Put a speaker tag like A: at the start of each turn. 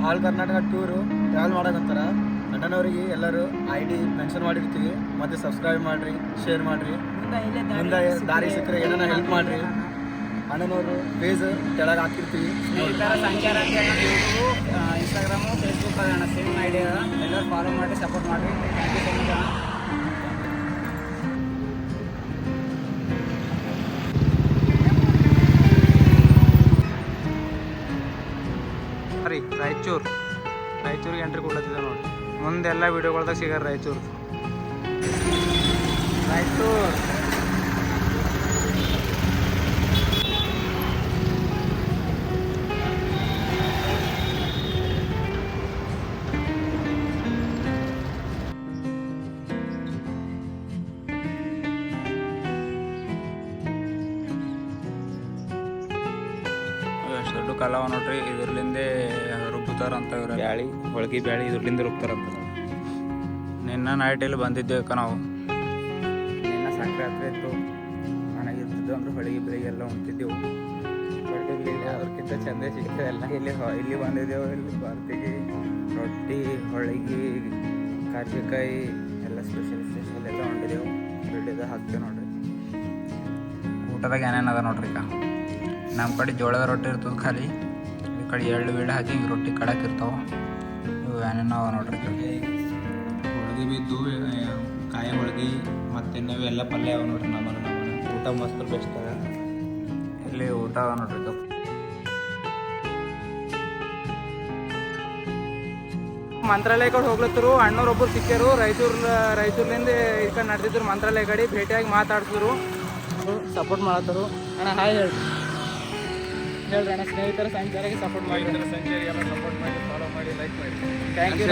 A: All Karnataka tour travel ಮಾಡೋಕಂತಾರ. ಅಣ್ಣನವರಿಗೆ ಎಲ್ಲರೂ ID ಮೆನ್ಷನ್ ಮಾಡಿರ್ತೀವಿ. ಮತ್ತು ಸಬ್ಸ್ಕ್ರೈಬ್ ಮಾಡಿರಿ, ಶೇರ್ ಮಾಡಿರಿ. ಮುಂದೆ ದಾರಿ ಸಿಕ್ಕರೆ ಏನಾರ ಹೆಲ್ಪ್ ಮಾಡಿರಿ. ಅಣ್ಣನವರು ಪೇಜ್ ಕೆಳಗೆ ಹಾಕಿರ್ತೀವಿ.
B: ಸ್ನೇಹಿತರ ಸಂಚಾರ ಅಂತ ಯೂಟ್ಯೂಬ್, ಇನ್ಸ್ಟಾಗ್ರಾಮು, ಫೇಸ್ಬುಕ್ ಅಣ್ಣ ಸೇಮ್ ಐಡಿ ಅದ. ಎಲ್ಲರೂ ಫಾಲೋ ಮಾಡಿ ಸಪೋರ್ಟ್ ಮಾಡಿರಿ. ಥ್ಯಾಂಕ್ ಯು ಸೊ ಮಚ್ ಅಣ್ಣ.
C: ರೀ ರಾಯಚೂರಿಗೆ ಎಂಟ್ರಿ ಕೊಡ್ಲತ್ತಿದೆ ನೋಡಿ. ಮುಂದೆಲ್ಲ ವೀಡಿಯೋಗಳ್ದಾಗ ಸಿಗಾರ ರಾಯಚೂರು. ಎಷ್ಟು ದೊಡ್ಡ ಕಲಾವ ನೋಡ್ರಿ. ಇದ್ರಲಿಂದೇ ರುಬ್ಬುತ್ತಾರಂತ ಇವ್ರ ಬ್ಯಾಳಿ, ಹೊಳ್ಗಿ ಬ್ಯಾಳಿ ಇದ್ರಲಿಂದ ರುಬ್ತಾರಂತ. ನಿನ್ನ ನೈಟಲ್ಲಿ ಬಂದಿದ್ದೇವೆ ನಾವು. ನಿನ್ನ ಸಂಕ್ರಾಂತಿ ಇತ್ತು, ನನಗಿರ್ತಿದ್ದು ಅಂದ್ರೆ ಹೊಳಿಗೆ ಬೆಳಿಗ್ಗೆ ಎಲ್ಲ ಉಣ್ತಿದ್ದೆವು. ಬಟ್ ಇಲ್ಲಿ ಅದ್ರಕ್ಕಿಂತ ಚಂದ ಸಿಗ್ತದೆಲ್ಲ. ಇಲ್ಲಿ ಬಂದಿದ್ದೆವು. ಇಲ್ಲಿ ಬರ್ತಿಗೆ ರೊಟ್ಟಿ, ಹೊಳಿಗೆ, ಕರ್ಜಿಕಾಯಿ ಎಲ್ಲ ಸ್ಪೆಷಲ್ ಎಲ್ಲ ಹೊಂಟಿದ್ದೆವು. ಬಿಡಿದ ಹಾಕ್ತೇವೆ ನೋಡ್ರಿ. ಊಟದಾಗ ಏನೇನದ ನೋಡ್ರಿ. ಈಗ ನಮ್ಮ ಕಡೆ ಜೋಳದ ರೊಟ್ಟಿ ಇರ್ತದೆ ಖಾಲಿ. ಈ ಕಡೆ ಎಳ್ಳು ಬೀಳು ಹಾಕಿ ರೊಟ್ಟಿ ಕಡಕ್ ಇರ್ತಾವೆ. ಇವು ಏನೇನೋ ಅವ ನೋಡ್ರಿ. ಹೋಳ್ಗೆ ಬಿದ್ದು ಕಾಯಿ ಹೋಳ್ಗೆ ಮತ್ತು ನಾವು ಎಲ್ಲ ಪಲ್ಯ ಅವ ನೋಡ್ರಿ. ನಮ್ಮನೆ ಊಟ ಮಸ್ತ್ ಬೆಸ್ಟ್ ಅದ. ಇಲ್ಲಿ ಊಟ ಅವ ನೋಡ್ರಿ. ಮಂತ್ರಾಲಯ ಕಡೆ ಹೋಗ್ಲತ್ತರು. ಅಣ್ಣವ್ರೊಬ್ಬರು ಸಿಕ್ಕ್ಯಾರು. ರಾಯಚೂರ್ಲಿಂದ ಈ ಕಡೆ ನಡೆದಿದ್ರು. ಮಂತ್ರಾಲಯ ಕಡೆ ಭೇಟಿಯಾಗಿ ಮಾತಾಡ್ಸಿದ್ರು. ಸಪೋರ್ಟ್ ಮಾಡತ್ತರು. ಅಣ್ಣ ಹಾಯ್ ಹೇಳ್ರಿ ಅಣ್ಣ. ಸ್ನೇಹಿತರ ಸಂಚಾರಕ್ಕೆ ಸಪೋರ್ಟ್ ಮಾಡಿ, ಫಾಲೋ ಮಾಡಿ, ಲೈಕ್ ಮಾಡಿ. Thank you.